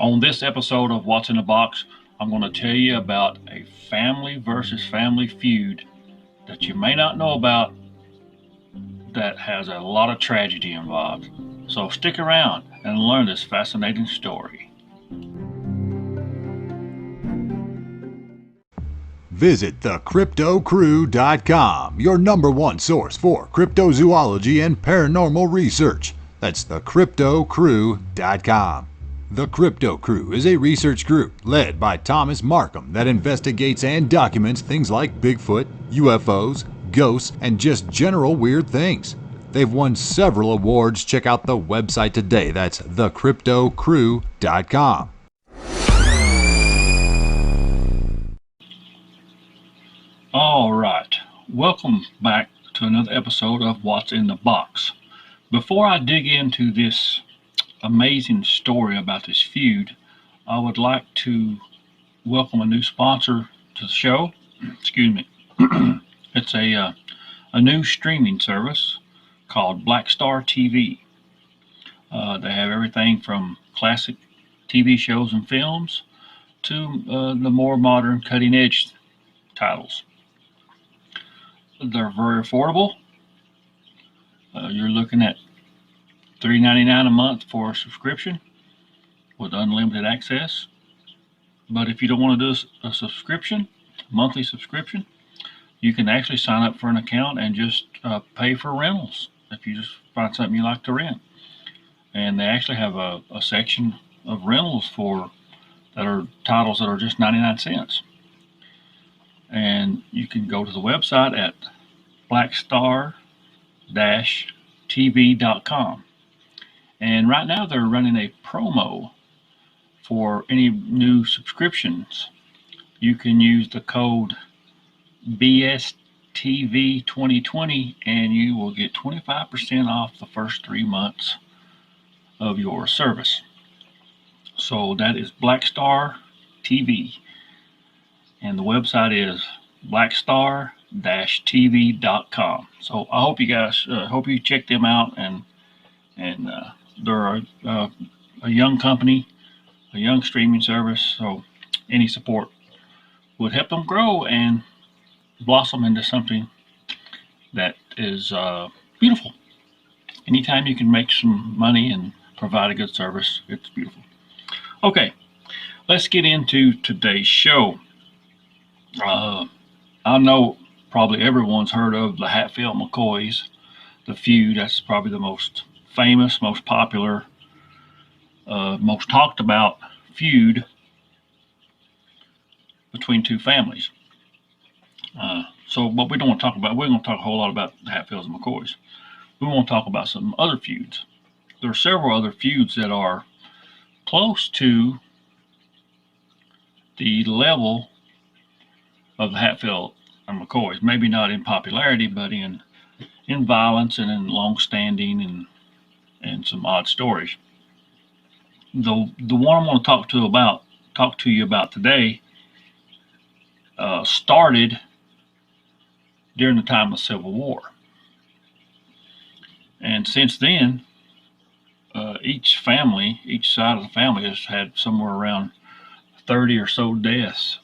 On this episode of What's in the Box, I'm going to tell you about a family versus family feud that you may not know about that has a lot of tragedy involved. So stick around and learn this fascinating story. Visit thecryptocrew.com, your number one source for cryptozoology and paranormal research. That's thecryptocrew.com. The Crypto Crew is a research group led by Thomas Marcum that investigates and documents things like Bigfoot, UFOs, ghosts, and just general weird things. They've won several awards. Check out the website today. That's thecryptocrew.com. All right, welcome back to another episode of What's in the Box. Before I dig into this amazing story about this feud, I would like to welcome a new sponsor to the show. Excuse me. It's a new streaming service called Blackstar TV. They have everything from classic TV shows and films to the more modern cutting edge titles. They're very affordable. You're looking at $3.99 a month for a subscription with unlimited access. But if you don't want to do a subscription, monthly subscription, you can actually sign up for an account and just pay for rentals if you just find something you like to rent. And they actually have a section of rentals that are titles that are just 99 cents. And you can go to the website at blackstar-tv.com. And right now they're running a promo for any new subscriptions. You can use the code BSTV2020 and you will get 25% off the first 3 months of your service. So that is Blackstar TV. And the website is blackstar-tv.com. So I hope you guys, hope you check them out, and they're a young company, a young streaming service. So any support would help them grow and blossom into something that is beautiful. Anytime you can make some money and provide a good service, it's beautiful. Okay, let's get into today's show. I know probably everyone's heard of the Hatfield-McCoys, the feud. That's probably the most famous, most popular, most talked about feud between two families. But we don't want to talk about, we're going to talk a whole lot about the Hatfields and McCoys. We want to talk about some other feuds. There are several other feuds that are close to the level of the Hatfield and McCoys. Maybe not in popularity, but in violence and in long-standing and some odd stories. The one I want to talk to you about today started during the time of the Civil War, and since then, each side of the family has had somewhere around 30 or so deaths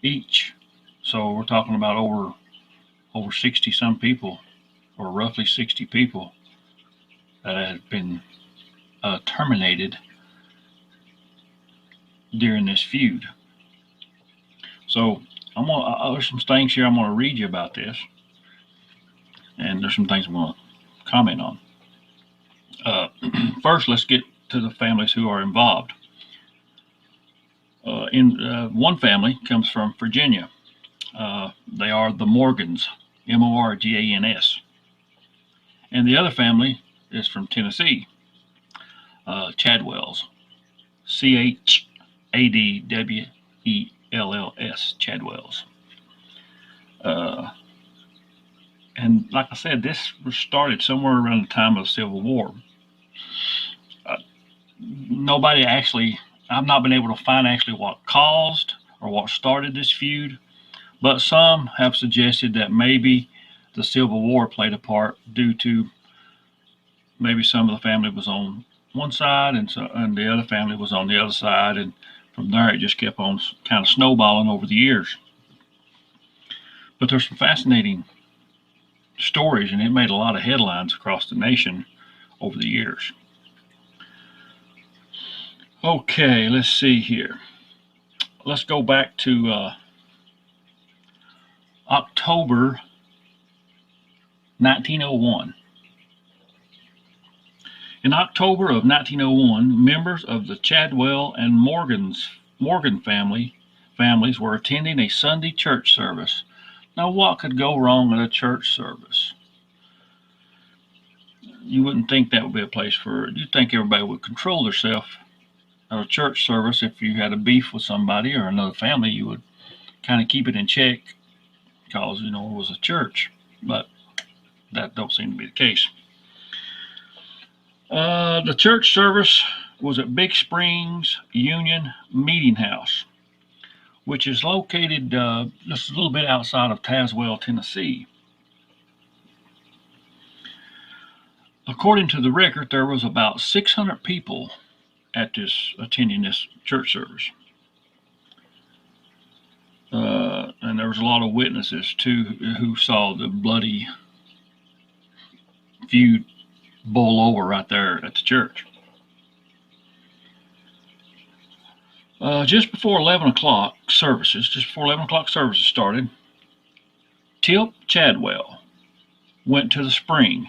each. So we're talking about over 60 some people, or roughly 60 people that have been terminated during this feud. So there's some things here I'm going to read you about this, and there's some things I'm going to comment on. First, let's get to the families who are involved. One family comes from Virginia. They are the Morgans, Morgans. And the other family is from Tennessee, Chadwells, Chadwells, Chadwells. And like I said, this was started somewhere around the time of the Civil War. I've not been able to find actually what caused or what started this feud, but some have suggested that maybe the Civil War played a part due to maybe some of the family was on one side, and the other family was on the other side, and from there it just kept on kind of snowballing over the years. But there's some fascinating stories, and it made a lot of headlines across the nation over the years. Okay, let's see here. Let's go back to October 1901. In October of 1901, members of the Chadwell and Morgan families were attending a Sunday church service. Now, what could go wrong at a church service? You wouldn't think that would be a place for it. You'd think everybody would control themselves at a church service. If you had a beef with somebody or another family, you would kind of keep it in check because, it was a church. But that don't seem to be the case. The church service was at Big Springs Union Meeting House, which is located just a little bit outside of Tazewell, Tennessee. According to the record, there was about 600 people attending this church service. And there was a lot of witnesses too who saw the bloody feud boil over right there at the church. Just before 11 o'clock services started, Tip Chadwell went to the spring.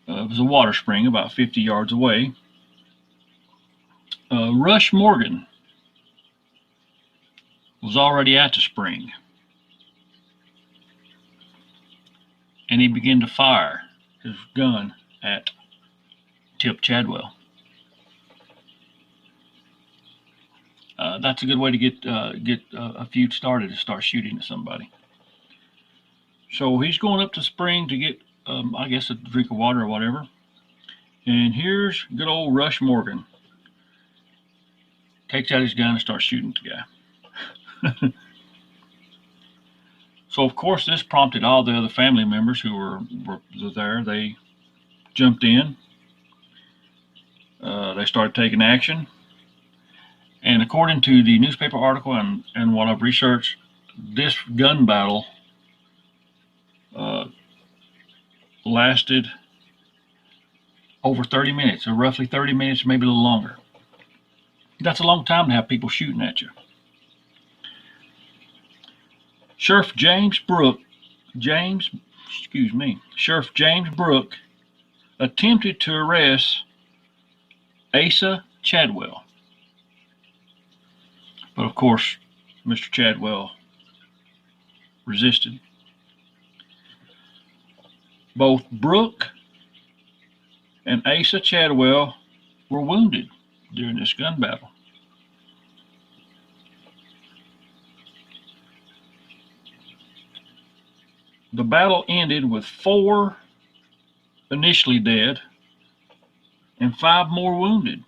It was a water spring about 50 yards away. Rush Morgan was already at the spring, and he began to fire his gun at Tip Chadwell. That's a good way to get a feud started, to start shooting at somebody. So he's going up to the spring to get, I guess, a drink of water or whatever. And here's good old Rush Morgan. Takes out his gun and starts shooting at the guy. So, of course, this prompted all the other family members who were there. They jumped in. They started taking action. And according to the newspaper article and what I've researched, this gun battle lasted over 30 minutes, or roughly 30 minutes, maybe a little longer. That's a long time to have people shooting at you. Sheriff James Brooke attempted to arrest Asa Chadwell. But of course, Mr. Chadwell resisted. Both Brooke and Asa Chadwell were wounded during this gun battle. The battle ended with 4 initially dead and 5 more wounded.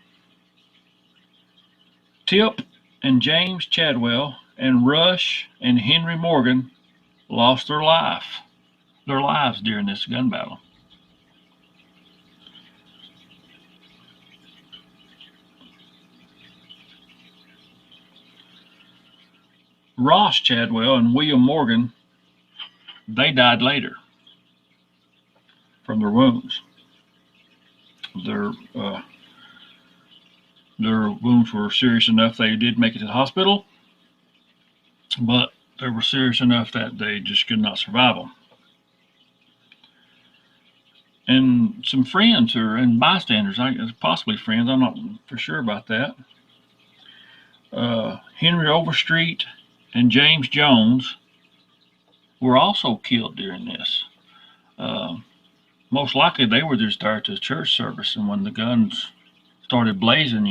Tip and James Chadwell and Rush and Henry Morgan lost their lives during this gun battle. Ross Chadwell and William Morgan, they died later from their wounds. Their wounds were serious enough they did make it to the hospital, but they were serious enough that they just could not survive them. And some friends and bystanders, possibly friends, I'm not for sure about that. Henry Overstreet and James Jones were also killed during this. Most likely they were just there at the church service, and when the guns started blazing,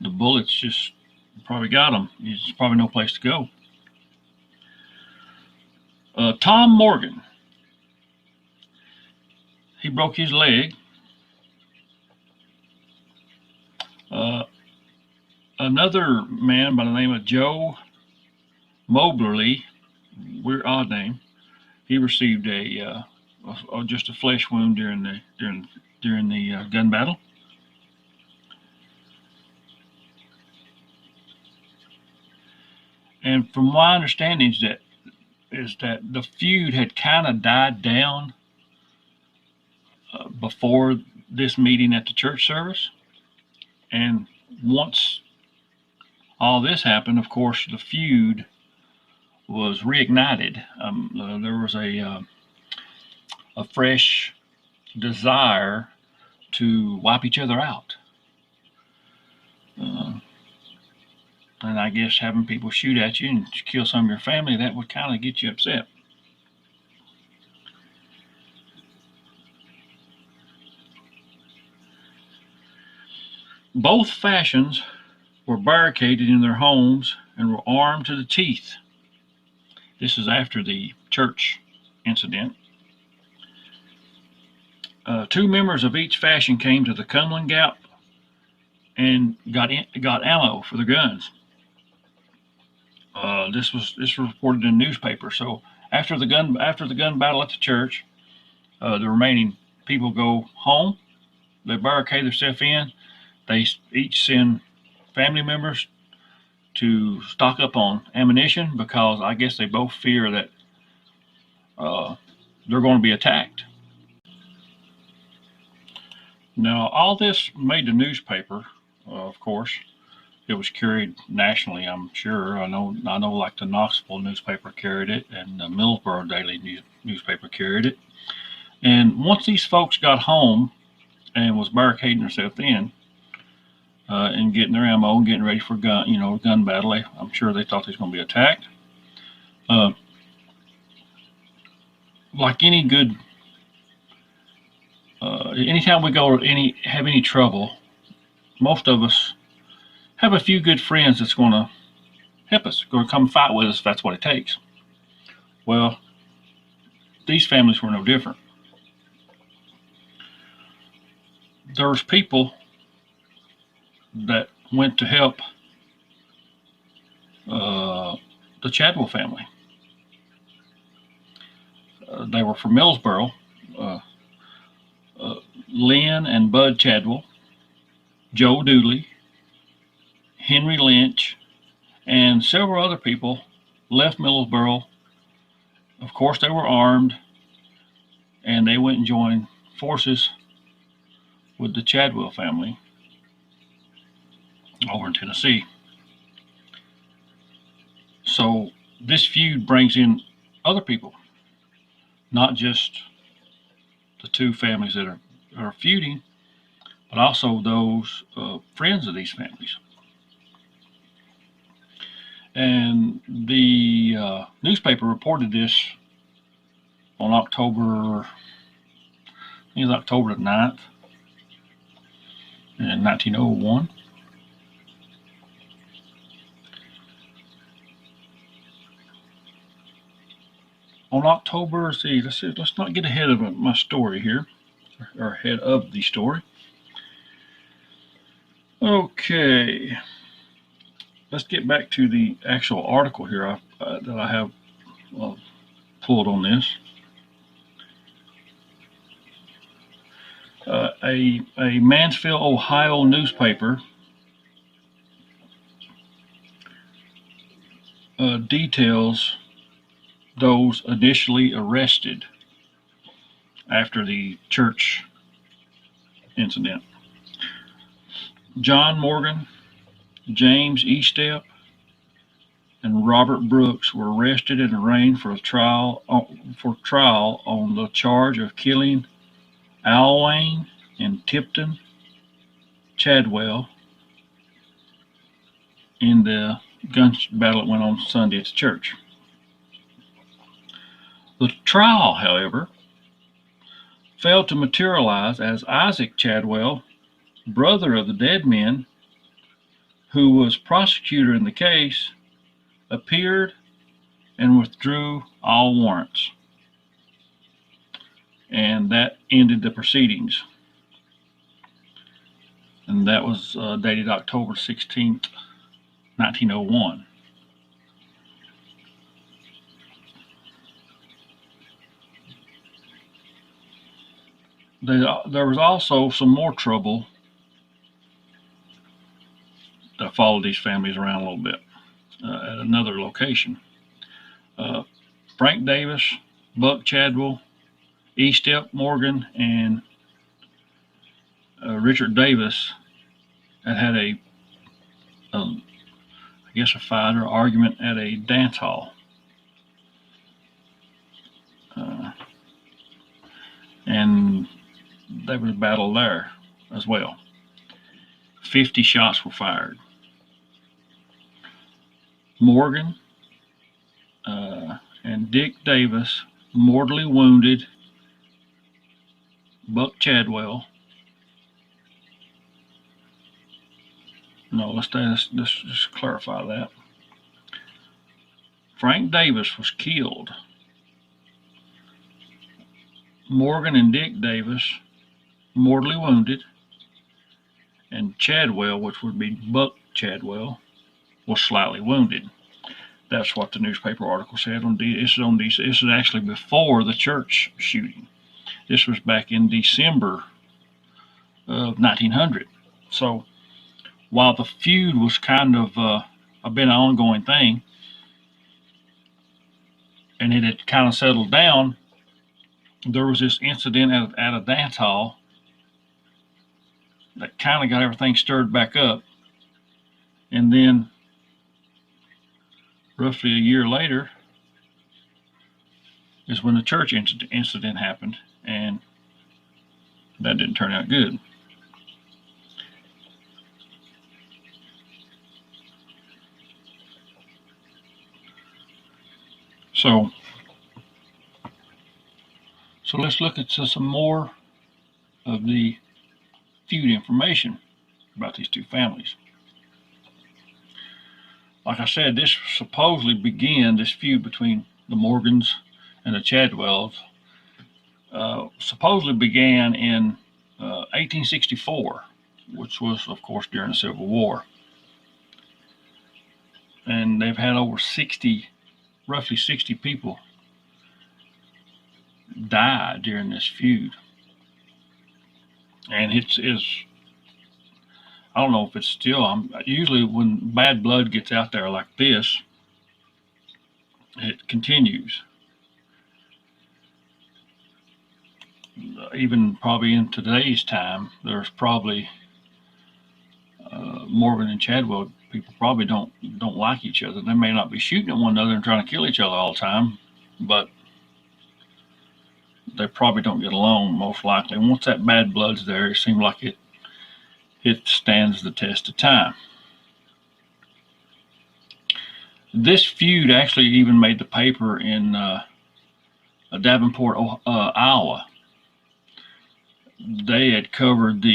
the bullets just probably got them. There's probably no place to go. Tom Morgan, he broke his leg. Another man by the name of Joe Moberly, weird odd name, he received just a flesh wound during during the gun battle. And from my understanding is that the feud had kind of died down before this meeting at the church service. And once all this happened, of course, the feud was reignited. There was a fresh desire to wipe each other out. And I guess having people shoot at you and kill some of your family, that would kind of get you upset. Both factions were barricaded in their homes and were armed to the teeth. This is after the church incident. Two members of each faction came to the Cumberland Gap and got ammo for their guns. This was reported in the newspaper. So after the gun battle at the church, the remaining people go home. They barricade themselves in. They each send family members to stock up on ammunition because I guess they both fear that they're going to be attacked. Now, all this made the newspaper, of course. It was carried nationally, I'm sure. I know like the Knoxville newspaper carried it, and the Millsboro Daily newspaper carried it. And once these folks got home and was barricading themselves in, and getting their ammo and getting ready for gun battle, I'm sure they thought they was going to be attacked. Like any good, anytime we go have any trouble, most of us have a few good friends that's going to help us, going to come fight with us if that's what it takes. Well, these families were no different. There was people that went to help the Chadwell family. They were from Millsboro. Lynn and Bud Chadwell, Joe Dooley, Henry Lynch, and several other people left Millsboro. Of course, they were armed, and they went and joined forces with the Chadwell family over in Tennessee. So this feud brings in other people, not just the two families that are feuding, but also those friends of these families. And the newspaper reported this on October the 9th in 1901. On October, let's not get ahead of my story here, or ahead of the story. Okay, let's get back to the actual article here that I have pulled on this. A Mansfield, Ohio newspaper details those initially arrested after the church incident. John Morgan, James Estep, and Robert Brooks were arrested and arraigned for trial on the charge of killing Alwayne and Tipton Chadwell in the gun battle that went on Sunday at the church. The trial, however, failed to materialize as Isaac Chadwell, brother of the dead men, who was prosecutor in the case, appeared and withdrew all warrants. And that ended the proceedings. And that was dated October 16th, 1901. there was also some more trouble that followed these families around a little bit at another location. Frank Davis, Buck Chadwell, E. Step Morgan, and Richard Davis had a a fight or argument at a dance hall. And there was a battle there as well. 50 shots were fired. Morgan and Dick Davis mortally wounded Buck Chadwell. No, let's just clarify that. Frank Davis was killed. Morgan and Dick Davis mortally wounded, and Chadwell, which would be Buck Chadwell, was slightly wounded. That's what the newspaper article said. This is actually before the church shooting. This was back in December of 1900. So while the feud was kind of been an ongoing thing, and it had kind of settled down, there was this incident at a dance hall that kind of got everything stirred back up. And then roughly a year later is when the church incident happened, and that didn't turn out good. So let's look at some more of the feud information about these two families. Like I said, this supposedly began, this feud between the Morgans and the Chadwells, supposedly began in 1864, which was, of course, during the Civil War. And they've had over roughly 60 people die during this feud. And it's I don't know if it's still, usually when bad blood gets out there like this, it continues. Even probably in today's time, there's probably Morgan and Chadwell people probably don't like each other. They may not be shooting at one another and trying to kill each other all the time, but they probably don't get along most likely. And once that bad blood's there, it seems like it stands the test of time. This feud actually even made the paper in Davenport, Iowa. They had covered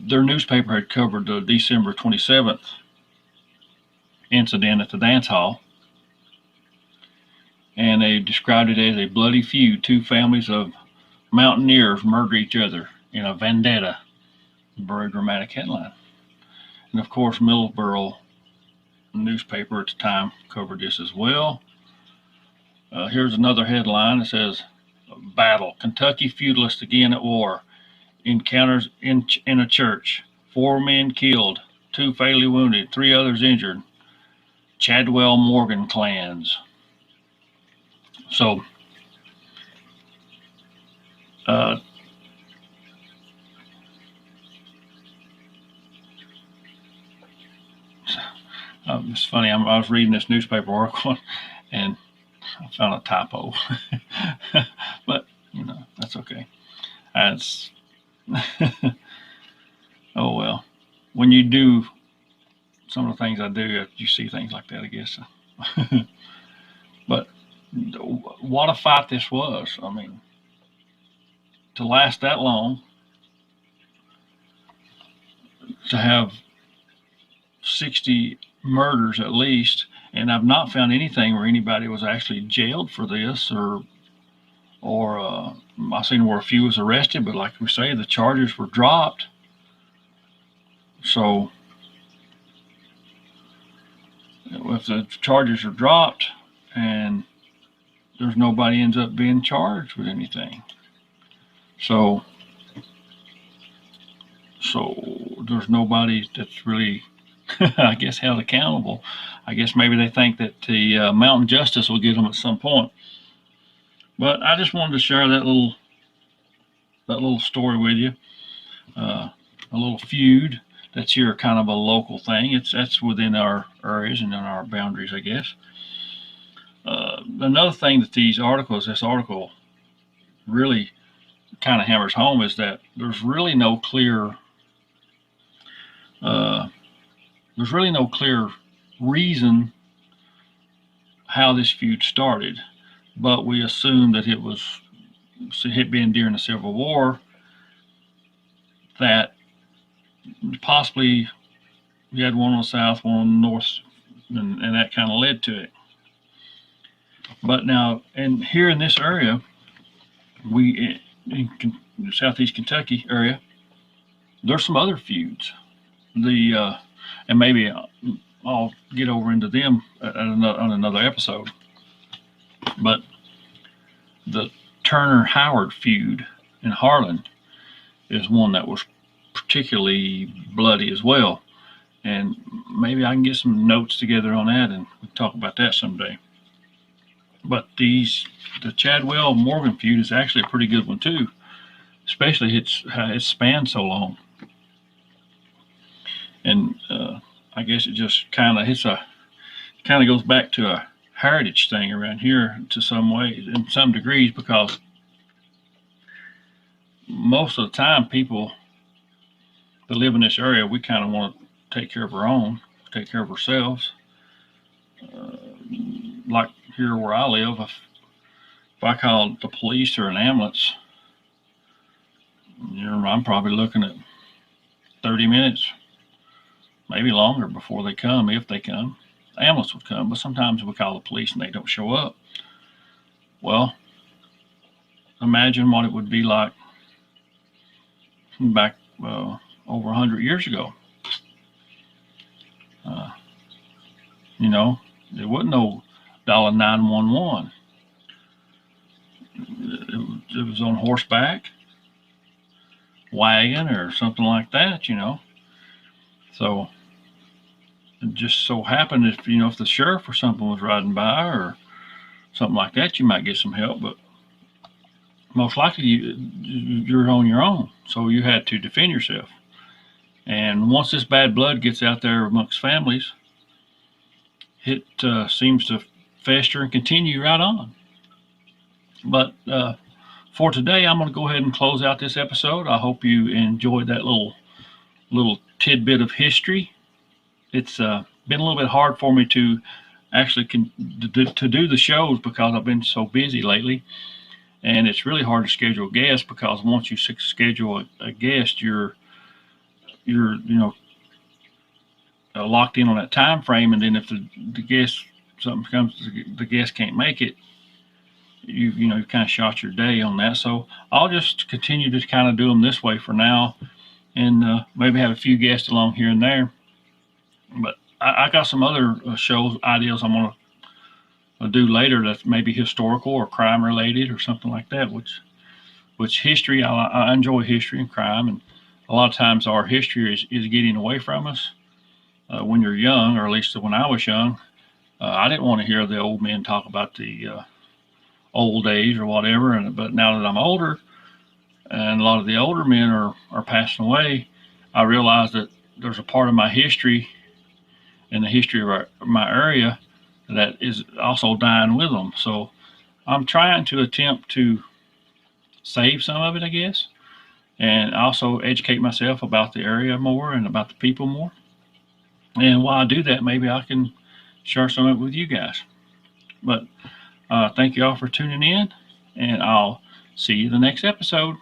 their newspaper had covered the December 27th incident at the dance hall, and they described it as a bloody feud. Two families of mountaineers murder each other in a vendetta. Very dramatic headline. And of course, Middleborough newspaper at the time covered this as well. Here's another headline. It says, "Battle. Kentucky feudalists again at war. Encounters in a church. 4 men killed, 2 fatally wounded, 3 others injured. Chadwell Morgan clans." So, it's funny. I was reading this newspaper article and I found a typo, but that's okay. That's oh well. When you do some of the things I do, you see things like that, I guess. But what a fight this was. I mean, to last that long, to have 60 murders at least, and I've not found anything where anybody was actually jailed for this, or I've seen where a few was arrested, but like we say, the charges were dropped. So if the charges are dropped and there's nobody ends up being charged with anything. So there's nobody that's really, I guess, held accountable. I guess maybe they think that the mountain justice will get them at some point. But I just wanted to share that little story with you. A little feud that's here, kind of a local thing. That's within our areas and in our boundaries, I guess. Another thing that this article really kind of hammers home is that there's really no clear reason how this feud started, but we assume that it had been during the Civil War, that possibly you had one on the south, one on the north, and that kind of led to it. But now, and here in this area, in southeast Kentucky area, there's some other feuds. And maybe I'll get over into them on another episode. But the Turner-Howard feud in Harlan is one that was particularly bloody as well. And maybe I can get some notes together on that and we can talk about that someday. But the Chadwell-Morgan feud is actually a pretty good one too, especially it spanned so long. And I guess it just kind of goes back to a heritage thing around here to some way, in some degrees, because most of the time people that live in this area, we kind of want to take care of our own, take care of ourselves. Like here where I live, if I called the police or an ambulance, I'm probably looking at 30 minutes, maybe longer before they come, if they come. The ambulance would come, but sometimes we call the police and they don't show up. Well, imagine what it would be like back over 100 years ago. There wasn't no dial 911. It was on horseback, wagon, or something like that, So it just so happened if the sheriff or something was riding by or something like that, you might get some help, but most likely you're on your own. So you had to defend yourself. And once this bad blood gets out there amongst families, it seems to fester and continue right on. But for today, I'm going to go ahead and close out this episode. I hope you enjoyed that little tidbit of history. It's been a little bit hard for me to actually to do the shows because I've been so busy lately, and it's really hard to schedule guests because once you schedule a guest, you're locked in on that time frame, and then if the guest something comes, the guest can't make it, you kind of shot your day on that. So I'll just continue to kind of do them this way for now, and maybe have a few guests along here and there. But I got some other shows ideas I'm going to do later that's maybe historical or crime related or something like that. Which history, I enjoy history and crime, and a lot of times our history is getting away from us. When you're young, or at least when I was young, I didn't want to hear the old men talk about the old days or whatever. But now that I'm older, and a lot of the older men are passing away, I realize that there's a part of my history and the history of my area that is also dying with them. So I'm trying to attempt to save some of it, I guess, and also educate myself about the area more and about the people more. And while I do that, maybe I can share some of it with you guys. But thank you all for tuning in, and I'll see you in the next episode.